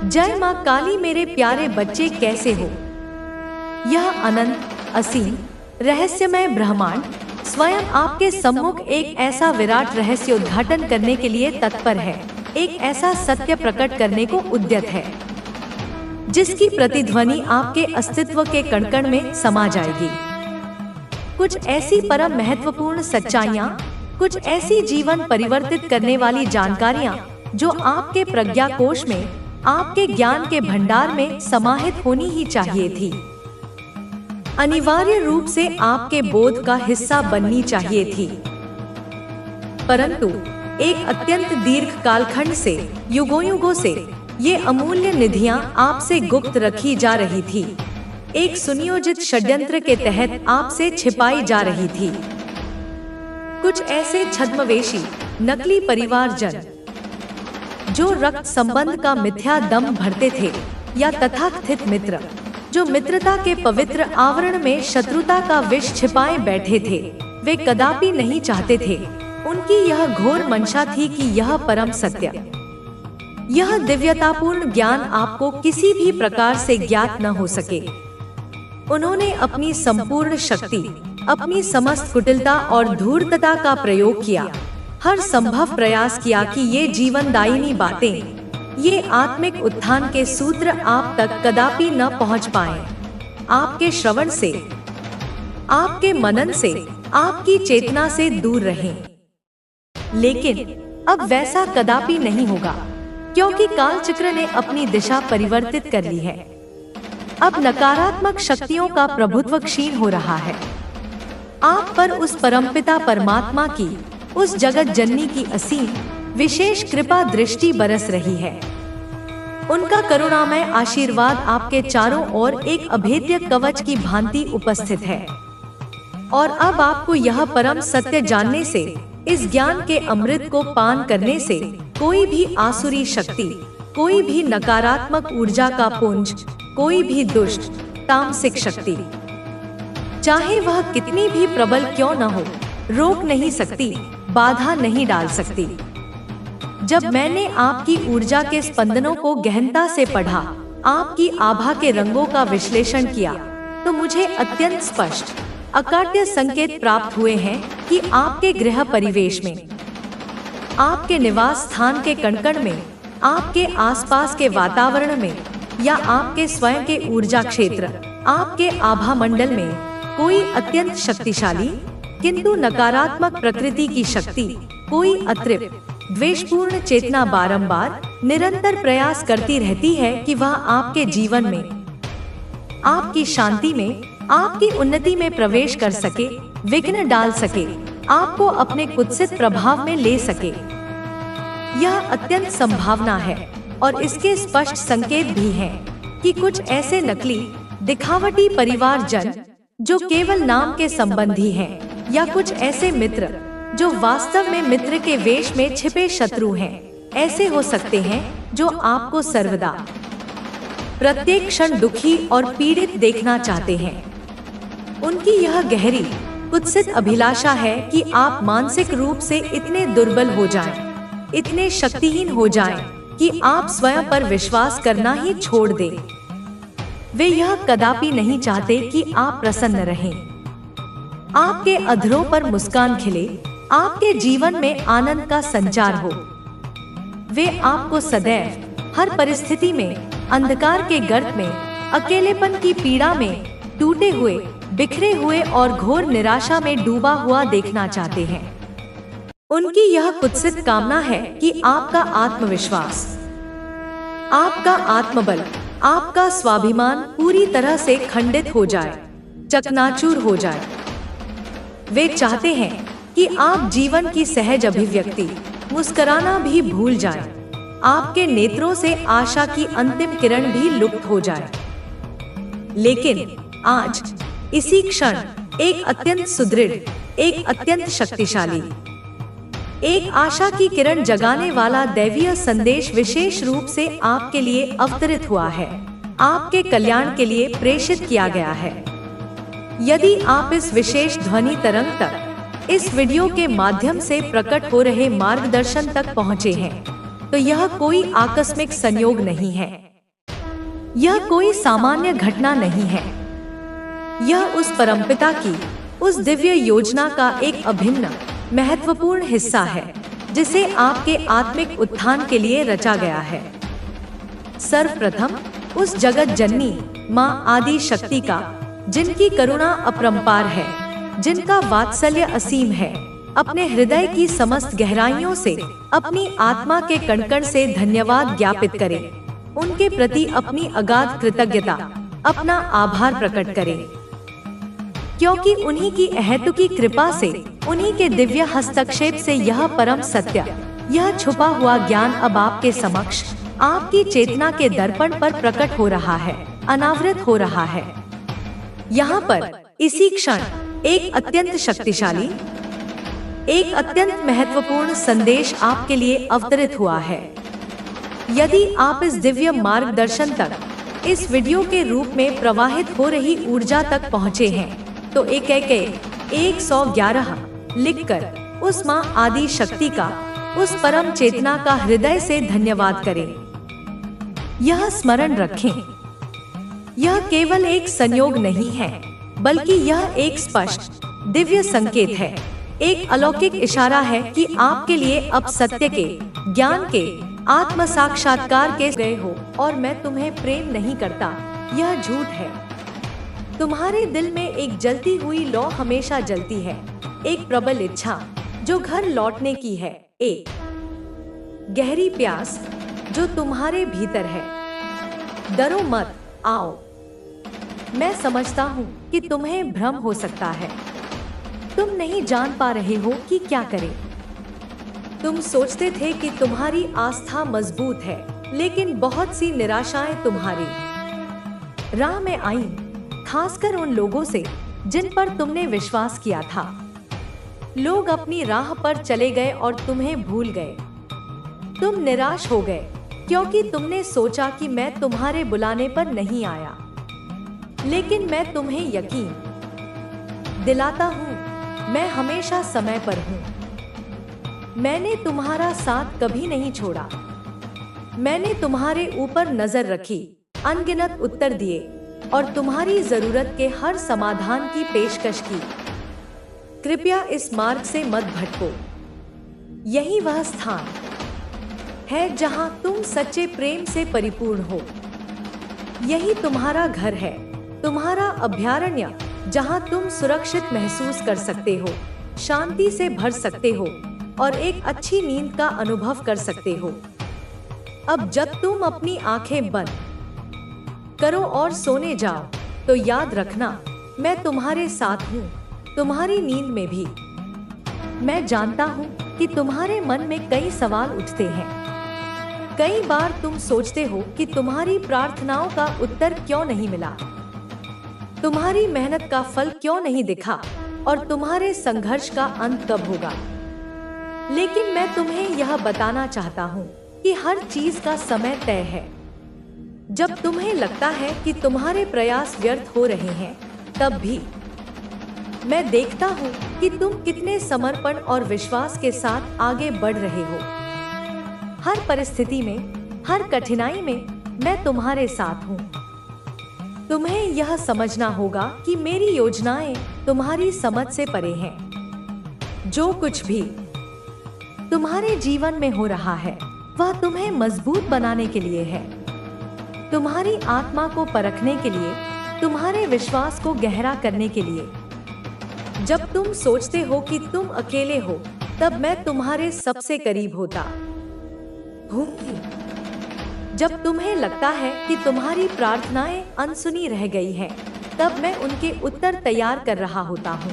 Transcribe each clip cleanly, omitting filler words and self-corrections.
जय माँ काली मेरे प्यारे बच्चे कैसे हो। यह अनंत असीम रहस्यमय ब्रह्मांड स्वयं आपके सम्मुख एक ऐसा विराट रहस्य उद्घाटन करने के लिए तत्पर है, एक ऐसा सत्य प्रकट करने को उद्यत है जिसकी प्रतिध्वनि आपके अस्तित्व के कण-कण में समा जाएगी। कुछ ऐसी परम महत्वपूर्ण सच्चाइयाँ, कुछ ऐसी जीवन परिवर्तित करने वाली जानकारियाँ जो आपके प्रज्ञा कोश में, आपके ज्ञान के भंडार में समाहित होनी ही चाहिए थी, अनिवार्य रूप से आपके बोध का हिस्सा बननी चाहिए थी। परंतु एक अत्यंत दीर्घ कालखंड से, युगों से ये अमूल्य निधियां आपसे गुप्त रखी जा रही थी, एक सुनियोजित षड्यंत्र के तहत आपसे छिपाई जा रही थी। कुछ ऐसे छद्मवेशी नकली परिवारजन जो रक्त संबंध का मिथ्या दम भरते थे, या तथाकथित मित्र जो मित्रता के पवित्र आवरण में शत्रुता का विष छिपाए बैठे थे, वे कदापि नहीं चाहते थे, उनकी यह घोर मंशा थी कि यह परम सत्य, यह दिव्यतापूर्ण ज्ञान आपको किसी भी प्रकार से ज्ञात न हो सके। उन्होंने अपनी संपूर्ण शक्ति, अपनी समस्त कुटिलता और धूर्तता का प्रयोग किया, हर संभव प्रयास किया कि ये जीवनदायिनी बातें, ये आत्मिक उत्थान के सूत्र आप तक कदापि न पहुंच पाएं। आपके श्रवण से, आपके मनन से, आपकी चेतना से दूर रहें। लेकिन अब वैसा कदापि नहीं होगा, क्योंकि कालचक्र ने अपनी दिशा परिवर्तित कर ली है। अब नकारात्मक शक्तियों का प्रभुत्व क्षीण हो रहा है। आप पर उस परमपिता परमात्मा की, उस जगत जननी की असीम विशेष कृपा दृष्टि बरस रही है। उनका करुणामय आशीर्वाद आपके चारों ओर एक अभेद्य कवच की भांति उपस्थित है। और अब आपको यह परम सत्य जानने से, इस ज्ञान के अमृत को पान करने से, कोई भी आसुरी शक्ति, कोई भी नकारात्मक ऊर्जा का पुंज, कोई भी दुष्ट तामसिक शक्ति, चाहे वह कितनी भी प्रबल क्यों न हो, रोक नहीं सकती, बाधा नहीं डाल सकती। जब मैंने आपकी ऊर्जा के स्पंदनों को गहनता से पढ़ा, आपकी आभा के रंगों का विश्लेषण किया, तो मुझे अत्यंत स्पष्ट, अकाट्य संकेत प्राप्त हुए हैं कि आपके गृह परिवेश में, आपके निवास स्थान के कण-कण में, आपके आसपास के वातावरण में, या आपके स्वयं के ऊर्जा क्षेत्र, आपके आभा मंडल में कोई अत्यंत शक्तिशाली किंतु नकारात्मक प्रकृति की शक्ति, कोई अतृप्त द्वेषपूर्ण चेतना बारंबार निरंतर प्रयास करती रहती है कि वह आपके जीवन में, आपकी शांति में, आपकी उन्नति में प्रवेश कर सके, विघ्न डाल सके, आपको अपने कुत्सित प्रभाव में ले सके। यह अत्यंत संभावना है, और इसके स्पष्ट संकेत भी हैं कि कुछ ऐसे नकली दिखावटी परिवारजन जो केवल नाम के संबंधी हैं, या कुछ ऐसे मित्र जो वास्तव में मित्र के वेश में छिपे शत्रु हैं, ऐसे हो सकते हैं जो आपको सर्वदा प्रत्येक क्षण दुखी और पीड़ित देखना चाहते हैं। उनकी यह गहरी कुत्सित अभिलाषा है कि आप मानसिक रूप से इतने दुर्बल हो जाएं, इतने शक्तिहीन हो जाएं कि आप स्वयं पर विश्वास करना ही छोड़ दें। वे यह कदापि नहीं चाहते कि आप प्रसन्न रहें, आपके अधरों पर मुस्कान खिले, आपके जीवन में आनंद का संचार हो। वे आपको सदैव, हर परिस्थिति में, अंधकार के गर्त में, अकेलेपन की पीड़ा में, टूटे हुए, बिखरे हुए और घोर निराशा में डूबा हुआ देखना चाहते हैं। उनकी यह कुत्सित कामना है कि आपका आत्मविश्वास, आपका आत्मबल, आपका स्वाभिमान पूरी तरह से खंडित हो जाए, चकनाचूर हो जाए। वे चाहते हैं कि आप जीवन की सहज अभिव्यक्ति, मुस्कुराना भी भूल जाएं, आपके नेत्रों से आशा की अंतिम किरण भी लुप्त हो जाए। लेकिन आज, इसी क्षण, एक अत्यंत सुदृढ़, एक अत्यंत शक्तिशाली, एक आशा की किरण जगाने वाला दैवीय संदेश विशेष रूप से आपके लिए अवतरित हुआ है, आपके कल्याण के लिए प्रेषित किया गया है। यदि आप इस विशेष ध्वनि तरंग तक, इस वीडियो के माध्यम से प्रकट हो रहे मार्गदर्शन तक पहुँचे हैं, तो यह कोई आकस्मिक संयोग नहीं है। यह कोई सामान्य घटना नहीं है। यह उस परमपिता की, उस दिव्य योजना का एक अभिन्न महत्वपूर्ण हिस्सा है जिसे आपके आत्मिक उत्थान के लिए रचा गया है। सर्वप्रथम उस जगत जननी माँ आदि शक्ति का, जिनकी करुणा अपरंपार है, जिनका वात्सल्य असीम है, अपने हृदय की समस्त गहराइयों से, अपनी आत्मा के कण-कण से धन्यवाद ज्ञापित करें। उनके प्रति अपनी अगाध कृतज्ञता, अपना आभार प्रकट करें, क्योंकि उन्हीं की अहेतुकी कृपा से, उन्हीं के दिव्य हस्तक्षेप से यह परम सत्य, यह छुपा हुआ ज्ञान अब आपके समक्ष, आपकी चेतना के दर्पण पर प्रकट हो रहा है, अनावृत हो रहा है। यहाँ पर इसी क्षण एक अत्यंत शक्तिशाली, एक अत्यंत महत्वपूर्ण संदेश आपके लिए अवतरित हुआ है। यदि आप इस दिव्य मार्गदर्शन तक, इस वीडियो के रूप में प्रवाहित हो रही ऊर्जा तक पहुँचे हैं, तो 111 लिखकर उस माँ आदि शक्ति का, उस परम चेतना का हृदय से धन्यवाद करें। यह स्मरण रखें, यह केवल एक संयोग नहीं है, बल्कि यह एक स्पष्ट दिव्य संकेत है, एक अलौकिक इशारा है कि आपके लिए अब सत्य के, ज्ञान के, आत्म साक्षात्कार के गए हो। और मैं तुम्हें प्रेम नहीं करता, यह झूठ है। तुम्हारे दिल में एक जलती हुई लौ हमेशा जलती है, एक प्रबल इच्छा जो घर लौटने की है, एक गहरी प्यास जो तुम्हारे भीतर है। डरो मत, आओ। मैं समझता हूँ कि तुम्हें भ्रम हो सकता है, तुम नहीं जान पा रहे हो कि क्या करें। तुम सोचते थे कि तुम्हारी आस्था मजबूत है, लेकिन बहुत सी निराशाएं तुम्हारी राह में आईं, खासकर उन लोगों से जिन पर तुमने विश्वास किया था। लोग अपनी राह पर चले गए और तुम्हें भूल गए। तुम निराश हो गए क्योंकि तुमने सोचा कि मैं तुम्हारे बुलाने पर नहीं आया, लेकिन मैं तुम्हें यकीन दिलाता हूँ, मैं हमेशा समय पर हूँ। मैंने तुम्हारा साथ कभी नहीं छोड़ा। मैंने तुम्हारे ऊपर नजर रखी, अनगिनत उत्तर दिए और तुम्हारी जरूरत के हर समाधान की पेशकश की। कृपया इस मार्ग से मत भटको। यही वह स्थान है जहां तुम सच्चे प्रेम से परिपूर्ण हो। यही तुम्हारा घर है, तुम्हारा अभयारण्य, जहां तुम सुरक्षित महसूस कर सकते हो, शांति से भर सकते हो और एक अच्छी नींद का अनुभव कर सकते हो। अब जब तुम अपनी आंखें बंद करो और सोने जाओ, तो याद रखना, मैं तुम्हारे साथ हूँ, तुम्हारी नींद में भी। मैं जानता हूँ कि तुम्हारे मन में कई सवाल उठते हैं। कई बार तुम सोचते हो कि तुम्हारी प्रार्थनाओं का उत्तर क्यों नहीं मिला, तुम्हारी मेहनत का फल क्यों नहीं दिखा और तुम्हारे संघर्ष का अंत कब होगा। लेकिन मैं तुम्हें यह बताना चाहता हूँ कि हर चीज का समय तय है। जब तुम्हें लगता है कि तुम्हारे प्रयास व्यर्थ हो रहे हैं, तब भी मैं देखता हूँ कि तुम कितने समर्पण और विश्वास के साथ आगे बढ़ रहे हो। हर परिस्थिति में, हर कठिनाई में मैं तुम्हारे साथ हूँ। तुम्हें यह समझना होगा कि मेरी योजनाएं तुम्हारी समझ से परे हैं। जो कुछ भी तुम्हारे जीवन में हो रहा है, वह तुम्हें मजबूत बनाने के लिए है, तुम्हारी आत्मा को परखने के लिए, तुम्हारे विश्वास को गहरा करने के लिए। जब तुम सोचते हो कि तुम अकेले हो, तब मैं तुम्हारे सबसे करीब होता हूँ। जब तुम्हें लगता है कि तुम्हारी प्रार्थनाएं अनसुनी रह गई हैं, तब मैं उनके उत्तर तैयार कर रहा होता हूँ।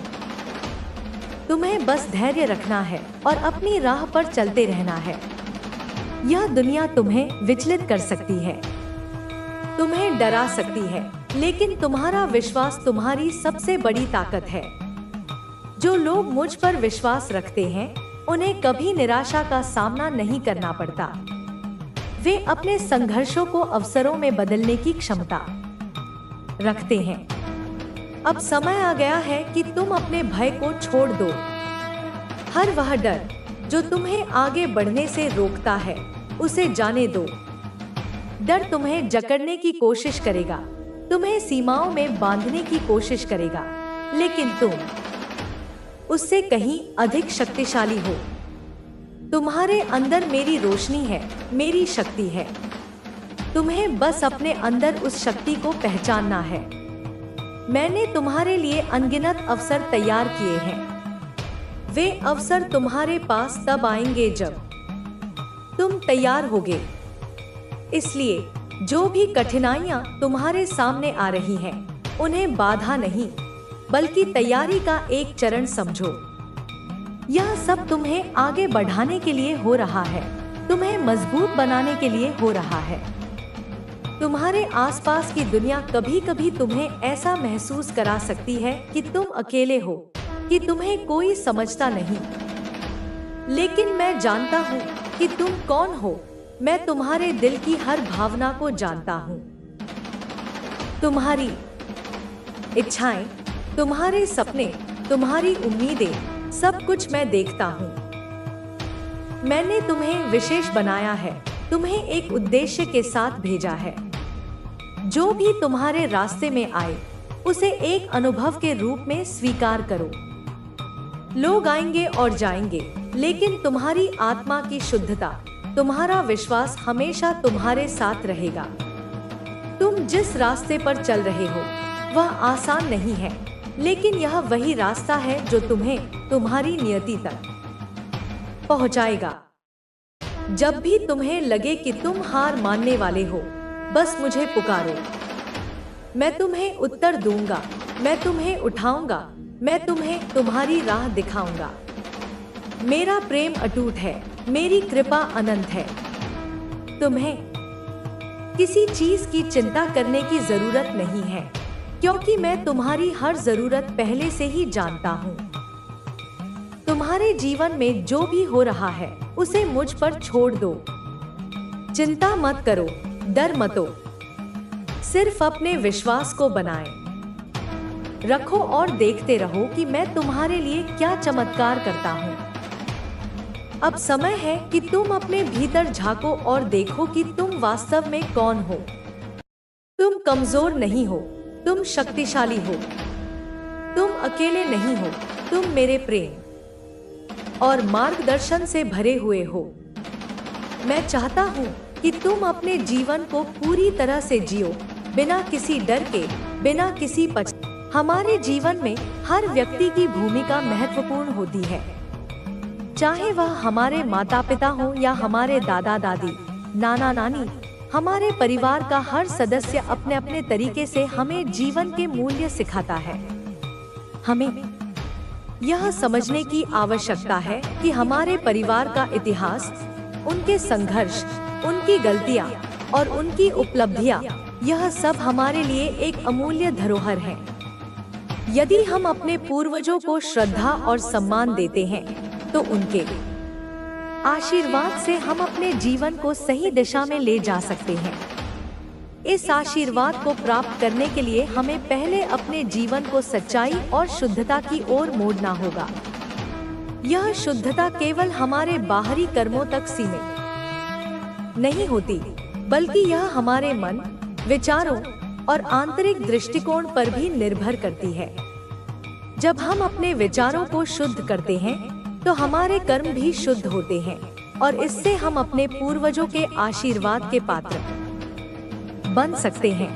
तुम्हें बस धैर्य रखना है और अपनी राह पर चलते रहना है। यह दुनिया तुम्हें विचलित कर सकती है, तुम्हें डरा सकती है, लेकिन तुम्हारा विश्वास तुम्हारी सबसे बड़ी ताकत है। जो लोग मुझ पर विश्वास रखते हैं, उन्हें कभी निराशा का सामना नहीं करना पड़ता। वे अपने संघर्षों को अवसरों में बदलने की क्षमता रखते हैं। अब समय आ गया है कि तुम अपने भय को छोड़ दो। हर वह डर जो तुम्हें आगे बढ़ने से रोकता है, उसे जाने दो। डर तुम्हें जकड़ने की कोशिश करेगा, तुम्हें सीमाओं में बांधने की कोशिश करेगा, लेकिन तुम उससे कहीं अधिक शक्तिशाली हो। तुम्हारे अंदर मेरी रोशनी है, मेरी शक्ति है। तुम्हें बस अपने अंदर उस शक्ति को पहचानना है। मैंने तुम्हारे लिए अनगिनत अवसर तैयार किए हैं। वे अवसर तुम्हारे पास तब आएंगे जब तुम तैयार होगे। इसलिए जो भी कठिनाइयां तुम्हारे सामने आ रही हैं, उन्हें बाधा नहीं बल्कि तैयारी का एक चरण समझो। यह सब तुम्हें आगे बढ़ाने के लिए हो रहा है, तुम्हें मजबूत बनाने के लिए हो रहा है। तुम्हारे आसपास की दुनिया कभी कभी तुम्हें ऐसा महसूस करा सकती है कि तुम अकेले हो, कि तुम्हें कोई समझता नहीं। लेकिन मैं जानता हूँ कि तुम कौन हो। मैं तुम्हारे दिल की हर भावना को जानता हूँ। तुम्हारी इच्छाएं, तुम्हारे सपने, तुम्हारी उम्मीदें, सब कुछ मैं देखता हूँ। मैंने तुम्हें विशेष बनाया है, तुम्हें एक उद्देश्य के साथ भेजा है। जो भी तुम्हारे रास्ते में आए, उसे एक अनुभव के रूप में स्वीकार करो। लोग आएंगे और जाएंगे, लेकिन तुम्हारी आत्मा की शुद्धता, तुम्हारा विश्वास हमेशा तुम्हारे साथ रहेगा। तुम जिस रास्ते पर चल रहे हो, वह आसान नहीं है, लेकिन यह वही रास्ता है जो तुम्हें तुम्हारी नियति तक पहुंचाएगा। जब भी तुम्हें लगे कि तुम हार मानने वाले हो, बस मुझे पुकारो। मैं तुम्हें उत्तर दूंगा, मैं तुम्हें उठाऊंगा, मैं तुम्हें तुम्हारी राह दिखाऊंगा। मेरा प्रेम अटूट है, मेरी कृपा अनंत है। तुम्हें किसी चीज की चिंता करने की जरूरत नहीं है, क्योंकि मैं तुम्हारी हर जरूरत पहले से ही जानता हूँ। तुम्हारे जीवन में जो भी हो रहा है, उसे मुझ पर छोड़ दो। चिंता मत करो, डर मतो, सिर्फ अपने विश्वास को बनाए रखो और देखते रहो कि मैं तुम्हारे लिए क्या चमत्कार करता हूँ। अब समय है कि तुम अपने भीतर झांको और देखो कि तुम वास्तव में कौन हो। तुम कमजोर नहीं हो, तुम शक्तिशाली हो। तुम अकेले नहीं हो, तुम मेरे प्रेम और मार्गदर्शन से भरे हुए हो। मैं चाहता हूँ कि तुम अपने जीवन को पूरी तरह से जियो, बिना किसी डर के, बिना किसी हमारे जीवन में हर व्यक्ति की भूमिका महत्वपूर्ण होती है, चाहे वह हमारे माता पिता हो या हमारे दादा दादी, नाना नानी। हमारे परिवार का हर सदस्य अपने अपने तरीके से हमें जीवन के मूल्य सिखाता है। हमें यह समझने की आवश्यकता है कि हमारे परिवार का इतिहास, उनके संघर्ष, उनकी गलतियां और उनकी उपलब्धियां, यह सब हमारे लिए एक अमूल्य धरोहर है। यदि हम अपने पूर्वजों को श्रद्धा और सम्मान देते हैं, तो उनके आशीर्वाद से हम अपने जीवन को सही दिशा में ले जा सकते हैं। इस आशीर्वाद को प्राप्त करने के लिए हमें पहले अपने जीवन को सच्चाई और शुद्धता की ओर मोड़ना होगा। यह शुद्धता केवल हमारे बाहरी कर्मों तक सीमित नहीं होती, बल्कि यह हमारे मन, विचारों और आंतरिक दृष्टिकोण पर भी निर्भर करती है। जब हम अपने विचारों को शुद्ध करते हैं, तो हमारे कर्म भी शुद्ध होते हैं और इससे हम अपने पूर्वजों के आशीर्वाद के पात्र बन सकते हैं।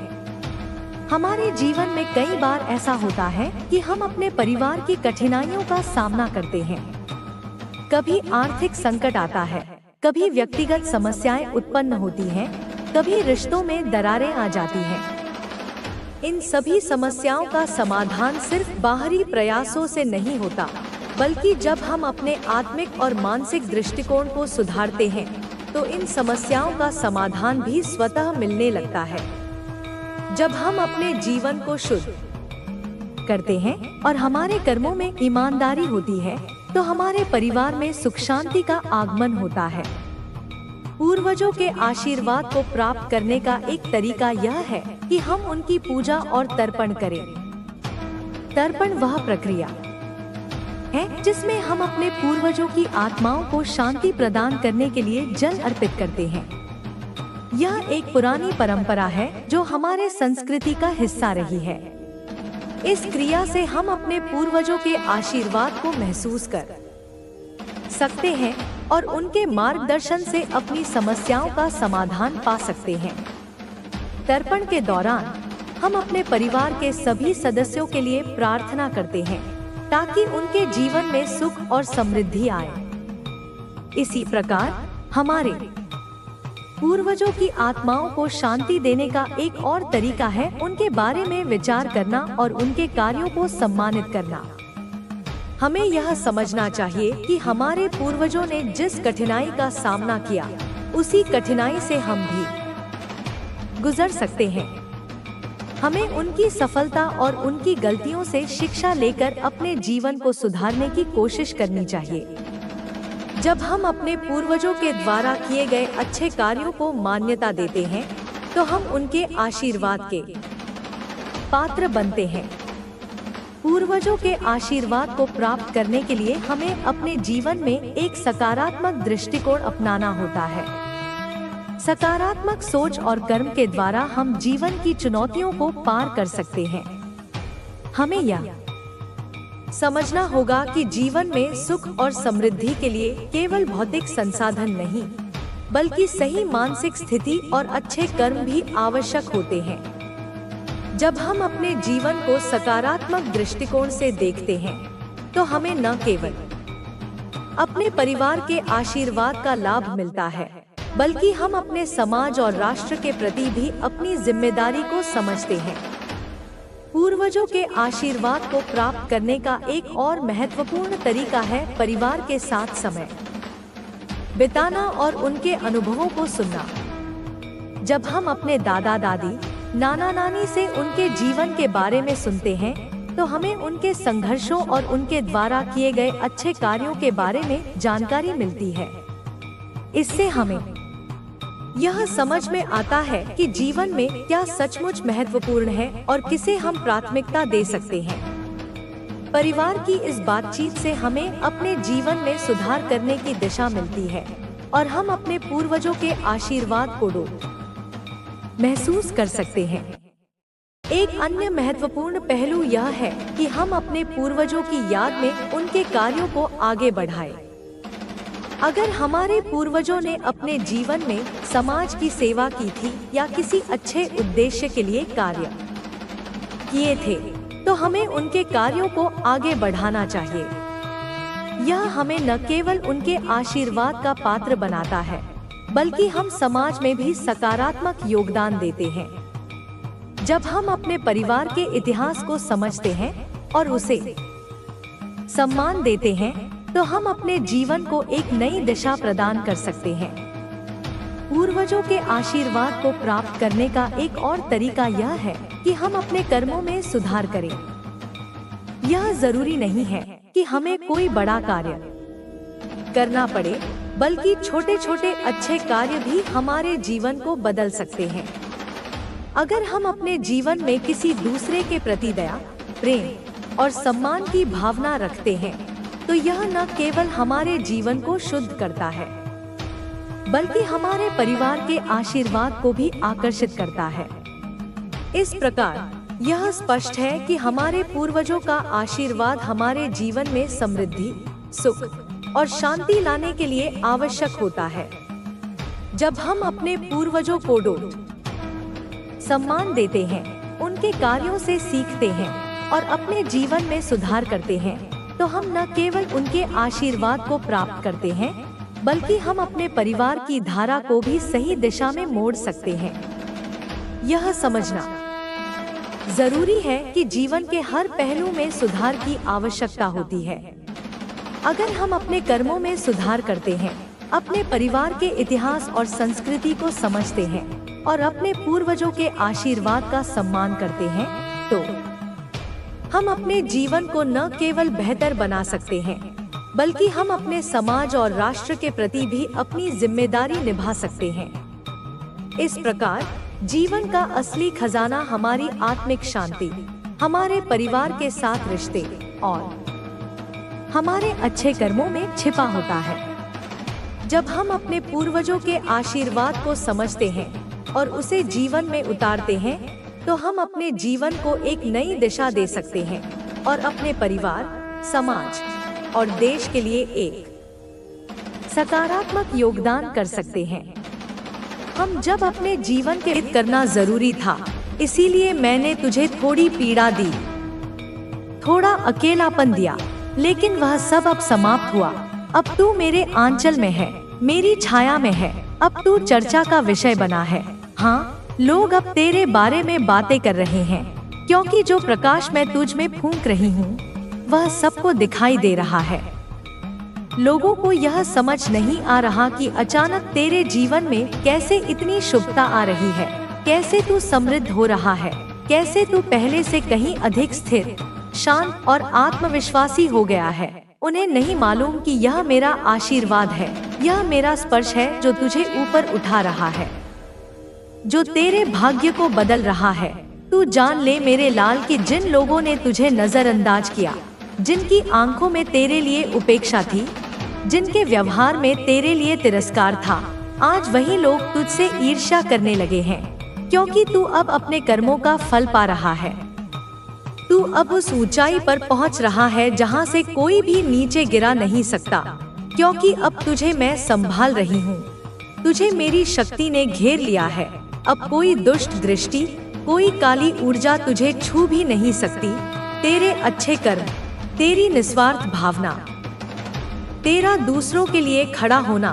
हमारे जीवन में कई बार ऐसा होता है कि हम अपने परिवार की कठिनाइयों का सामना करते हैं। कभी आर्थिक संकट आता है, कभी व्यक्तिगत समस्याएं उत्पन्न होती हैं, कभी रिश्तों में दरारें आ जाती हैं। इन सभी समस्याओं का समाधान सिर्फ बाहरी प्रयासों से नहीं होता, बल्कि जब हम अपने आत्मिक और मानसिक दृष्टिकोण को सुधारते हैं, तो इन समस्याओं का समाधान भी स्वतः मिलने लगता है। जब हम अपने जीवन को शुद्ध करते हैं और हमारे कर्मों में ईमानदारी होती है, तो हमारे परिवार में सुख शांति का आगमन होता है। पूर्वजों के आशीर्वाद को प्राप्त करने का एक तरीका यह है कि हम उनकी पूजा और तर्पण करें। तर्पण वह प्रक्रिया है, जिसमें हम अपने पूर्वजों की आत्माओं को शांति प्रदान करने के लिए जल अर्पित करते हैं। यह एक पुरानी परंपरा है जो हमारे संस्कृति का हिस्सा रही है। इस क्रिया से हम अपने पूर्वजों के आशीर्वाद को महसूस कर सकते हैं और उनके मार्गदर्शन से अपनी समस्याओं का समाधान पा सकते हैं। तर्पण के दौरान हम अपने परिवार के सभी सदस्यों के लिए प्रार्थना करते हैं ताकि उनके जीवन में सुख और समृद्धि आए। इसी प्रकार हमारे पूर्वजों की आत्माओं को शांति देने का एक और तरीका है उनके बारे में विचार करना और उनके कार्यों को सम्मानित करना। हमें यह समझना चाहिए कि हमारे पूर्वजों ने जिस कठिनाई का सामना किया, उसी कठिनाई से हम भी गुजर सकते हैं। हमें उनकी सफलता और उनकी गलतियों से शिक्षा लेकर अपने जीवन को सुधारने की कोशिश करनी चाहिए। जब हम अपने पूर्वजों के द्वारा किए गए अच्छे कार्यों को मान्यता देते हैं, तो हम उनके आशीर्वाद के पात्र बनते हैं। पूर्वजों के आशीर्वाद को प्राप्त करने के लिए हमें अपने जीवन में एक सकारात्मक दृष्टिकोण अपनाना होता है। सकारात्मक सोच और कर्म के द्वारा हम जीवन की चुनौतियों को पार कर सकते हैं। हमें यह समझना होगा कि जीवन में सुख और समृद्धि के लिए केवल भौतिक संसाधन नहीं, बल्कि सही मानसिक स्थिति और अच्छे कर्म भी आवश्यक होते हैं। जब हम अपने जीवन को सकारात्मक दृष्टिकोण से देखते हैं, तो हमें न केवल अपने परिवार के आशीर्वाद का लाभ मिलता है, बल्कि हम अपने समाज और राष्ट्र के प्रति भी अपनी जिम्मेदारी को समझते हैं। पूर्वजों के आशीर्वाद को प्राप्त करने का एक और महत्वपूर्ण तरीका है परिवार के साथ समय बिताना और उनके अनुभवों को सुनना। जब हम अपने दादा दादी, नाना नानी से उनके जीवन के बारे में सुनते हैं, तो हमें उनके संघर्षों और उनके द्वारा किए गए अच्छे कार्यों के बारे में जानकारी मिलती है। इससे हमें यह समझ में आता है कि जीवन में क्या सचमुच महत्वपूर्ण है और किसे हम प्राथमिकता दे सकते हैं। परिवार की इस बातचीत से हमें अपने जीवन में सुधार करने की दिशा मिलती है और हम अपने पूर्वजों के आशीर्वाद को महसूस कर सकते हैं। एक अन्य महत्वपूर्ण पहलू यह है कि हम अपने पूर्वजों की याद में उनके कार्यों को आगे बढ़ाएं। अगर हमारे पूर्वजों ने अपने जीवन में समाज की सेवा की थी या किसी अच्छे उद्देश्य के लिए कार्य किए थे, तो हमें उनके कार्यों को आगे बढ़ाना चाहिए। यह हमें न केवल उनके आशीर्वाद का पात्र बनाता है, बल्कि हम समाज में भी सकारात्मक योगदान देते हैं। जब हम अपने परिवार के इतिहास को समझते हैं और उसे सम्मान देते हैं, तो हम अपने जीवन को एक नई दिशा प्रदान कर सकते हैं। पूर्वजों के आशीर्वाद को प्राप्त करने का एक और तरीका यह है कि हम अपने कर्मों में सुधार करें। यह जरूरी नहीं है कि हमें कोई बड़ा कार्य करना पड़े, बल्कि छोटे छोटे अच्छे कार्य भी हमारे जीवन को बदल सकते हैं। अगर हम अपने जीवन में किसी दूसरे के प्रति दया, प्रेम और सम्मान की भावना रखते हैं, तो यह न केवल हमारे जीवन को शुद्ध करता है, बल्कि हमारे परिवार के आशीर्वाद को भी आकर्षित करता है। इस प्रकार यह स्पष्ट है कि हमारे पूर्वजों का आशीर्वाद हमारे जीवन में समृद्धि, सुख और शांति लाने के लिए आवश्यक होता है। जब हम अपने पूर्वजों को सम्मान देते हैं, उनके कार्यों से सीखते हैं और अपने जीवन में सुधार करते हैं, तो हम न केवल उनके आशीर्वाद को प्राप्त करते हैं, बल्कि हम अपने परिवार की धारा को भी सही दिशा में मोड़ सकते हैं। यह समझना जरूरी है कि जीवन के हर पहलू में सुधार की आवश्यकता होती है। अगर हम अपने कर्मों में सुधार करते हैं, अपने परिवार के इतिहास और संस्कृति को समझते हैं और अपने पूर्वजों के आशीर्वाद का सम्मान करते हैं, तो हम अपने जीवन को न केवल बेहतर बना सकते हैं, बल्कि हम अपने समाज और राष्ट्र के प्रति भी अपनी जिम्मेदारी निभा सकते हैं। इस प्रकार जीवन का असली खजाना हमारी आत्मिक शांति, हमारे परिवार के साथ रिश्ते और हमारे अच्छे कर्मों में छिपा होता है। जब हम अपने पूर्वजों के आशीर्वाद को समझते हैं और उसे जीवन में उतारते हैं, तो हम अपने जीवन को एक नई दिशा दे सकते हैं और अपने परिवार, समाज और देश के लिए एक सकारात्मक योगदान कर सकते हैं। हम जब अपने जीवन के हित करना जरूरी था, इसीलिए मैंने तुझे थोड़ी पीड़ा दी, थोड़ा अकेलापन दिया, लेकिन वह सब अब समाप्त हुआ। अब तू मेरे आंचल में है, मेरी छाया में है। अब तू चर्चा का विषय बना है। हाँ, लोग अब तेरे बारे में बातें कर रहे हैं, क्योंकि जो प्रकाश मैं तुझ में फूंक रही हूँ, वह सबको दिखाई दे रहा है। लोगों को यह समझ नहीं आ रहा कि अचानक तेरे जीवन में कैसे इतनी शुभता आ रही है, कैसे तू समृद्ध हो रहा है, कैसे तू पहले से कहीं अधिक स्थिर, शांत और आत्मविश्वासी हो गया है। उन्हें नहीं मालूम कि यह मेरा आशीर्वाद है, यह मेरा स्पर्श है जो तुझे ऊपर उठा रहा है, जो तेरे भाग्य को बदल रहा है। तू जान ले मेरे लाल कि जिन लोगों ने तुझे नजरअंदाज किया, जिनकी आंखों में तेरे लिए उपेक्षा थी, जिनके व्यवहार में तेरे लिए तिरस्कार था, आज वही लोग तुझसे ईर्ष्या करने लगे हैं, क्योंकि तू अब अपने कर्मों का फल पा रहा है। तू अब उस ऊंचाई पर पहुंच रहा है जहां से कोई भी नीचे गिरा नहीं सकता, क्योंकि अब तुझे मैं संभाल रही हूँ। तुझे मेरी शक्ति ने घेर लिया है। अब कोई दुष्ट दृष्टि, कोई काली ऊर्जा तुझे छू भी नहीं सकती। तेरे अच्छे कर्म, तेरी निस्वार्थ भावना, तेरा दूसरों के लिए खड़ा होना,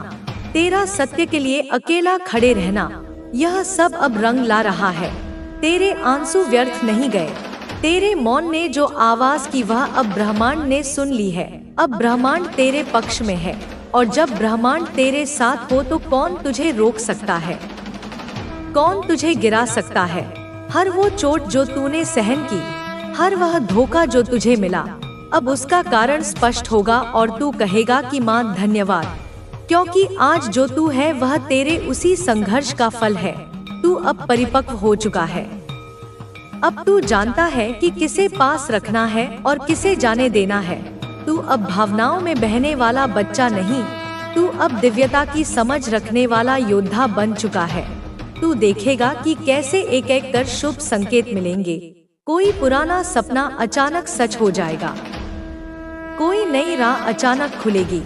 तेरा सत्य के लिए अकेला खड़े रहना, यह सब अब रंग ला रहा है। तेरे आंसू व्यर्थ नहीं गए। तेरे मौन ने जो आवाज की वह अब ब्रह्मांड ने सुन ली है। अब ब्रह्मांड तेरे पक्ष में है, और जब ब्रह्मांड तेरे साथ हो तो कौन तुझे रोक सकता है, कौन तुझे गिरा सकता है। हर वो चोट जो तूने सहन की, हर वह धोखा जो तुझे मिला, अब उसका कारण स्पष्ट होगा और तू कहेगा कि माँ धन्यवाद, क्योंकि आज जो तू है वह तेरे उसी संघर्ष का फल है। तू अब परिपक्व हो चुका है। अब तू जानता है कि किसे पास रखना है और किसे जाने देना है। तू अब भावनाओं में बहने वाला बच्चा नहीं, तू अब दिव्यता की समझ रखने वाला योद्धा बन चुका है। तू देखेगा कि कैसे एक एक कर शुभ संकेत मिलेंगे। कोई पुराना सपना अचानक सच हो जाएगा, कोई नई राह अचानक खुलेगी,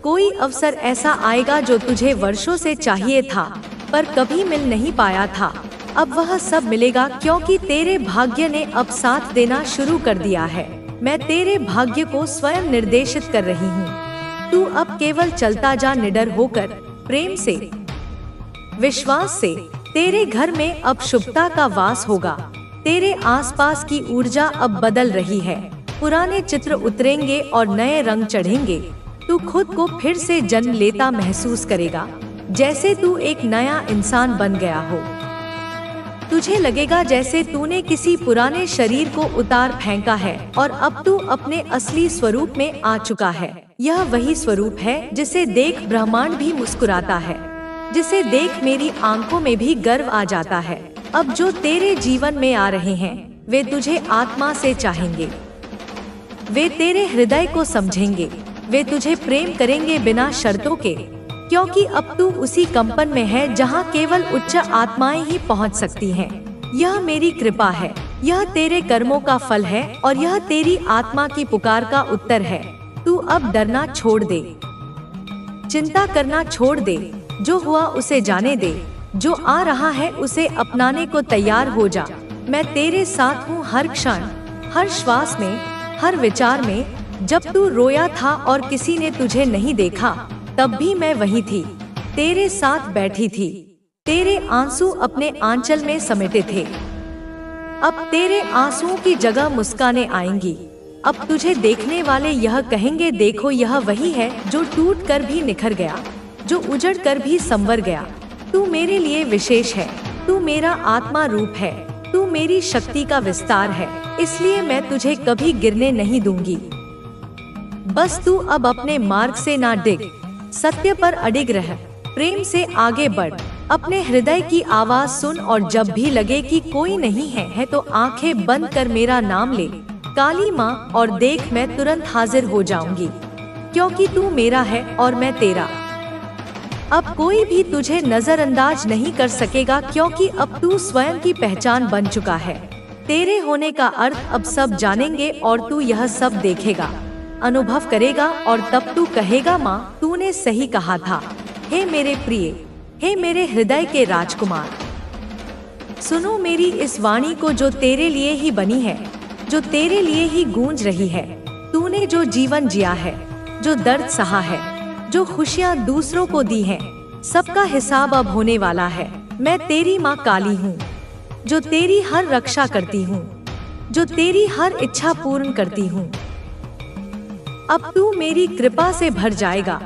कोई अवसर ऐसा आएगा जो तुझे वर्षों से चाहिए था पर कभी मिल नहीं पाया था। अब वह सब मिलेगा, क्योंकि तेरे भाग्य ने अब साथ देना शुरू कर दिया है। मैं तेरे भाग्य को स्वयं निर्देशित कर रही हूँ। तू अब केवल चलता जा, निडर होकर, प्रेम से, विश्वास से। तेरे घर में अब शुभता का वास होगा। तेरे आसपास की ऊर्जा अब बदल रही है। पुराने चित्र उतरेंगे और नए रंग चढ़ेंगे। तू खुद को फिर से जन्म लेता महसूस करेगा, जैसे तू एक नया इंसान बन गया हो। तुझे लगेगा जैसे तूने किसी पुराने शरीर को उतार फेंका है और अब तू अपने असली स्वरूप में आ चुका है। यह वही स्वरूप है जिसे देख ब्रह्मांड भी मुस्कुराता है, जिसे देख मेरी आंखों में भी गर्व आ जाता है। अब जो तेरे जीवन में आ रहे हैं, वे तुझे आत्मा से चाहेंगे, वे तेरे हृदय को समझेंगे, वे तुझे प्रेम करेंगे बिना शर्तों के, क्योंकि अब तू उसी कंपन में है जहां केवल उच्च आत्माएं ही पहुंच सकती हैं। यह मेरी कृपा है, यह तेरे कर्मों का फल है और यह तेरी आत्मा की पुकार का उत्तर है। तू अब डरना छोड़ दे, चिंता करना छोड़ दे। जो हुआ उसे जाने दे, जो आ रहा है उसे अपनाने को तैयार हो जा। मैं तेरे साथ हूँ हर क्षण, हर श्वास में, हर विचार में। जब तू रोया था और किसी ने तुझे नहीं देखा, तब भी मैं वही थी, तेरे साथ बैठी थी। तेरे आंसू अपने आंचल में समेटे थे। अब तेरे आंसुओं की जगह मुस्कानें आएंगी। अब तुझे देखने वाले यह कहेंगे, देखो यह वही है जो टूट कर भी निखर गया, जो उजड़ कर भी संवर गया। तू मेरे लिए विशेष है, तू मेरा आत्मा रूप है, तू मेरी शक्ति का विस्तार है, इसलिए मैं तुझे कभी गिरने नहीं दूंगी। बस तू अब अपने मार्ग से ना डिग, सत्य पर अडिग रह, प्रेम से आगे बढ़। अपने हृदय की आवाज सुन और जब भी लगे कि कोई नहीं है तो आंखें बंद कर मेरा नाम ले। काली माँ, और देख मैं तुरंत हाजिर हो जाऊंगी, क्योंकि तू मेरा है और मैं तेरा। अब कोई भी तुझे नजरअंदाज नहीं कर सकेगा, क्योंकि अब तू स्वयं की पहचान बन चुका है। तेरे होने का अर्थ अब सब जानेंगे और तू यह सब देखेगा, अनुभव करेगा, और तब तू कहेगा, माँ तूने सही कहा था। हे मेरे प्रिय, हे मेरे हृदय के राजकुमार, सुनो मेरी इस वाणी को जो तेरे लिए ही बनी है, जो तेरे लिए ही गूंज रही है। तूने जो जीवन जिया है, जो दर्द सहा है, जो खुशियाँ दूसरों को दी हैं, सबका हिसाब अब होने वाला है। मैं तेरी माँ काली हूँ, जो तेरी हर रक्षा करती हूँ, जो तेरी हर इच्छा पूर्ण करती हूँ। अब तू मेरी कृपा से भर जाएगा,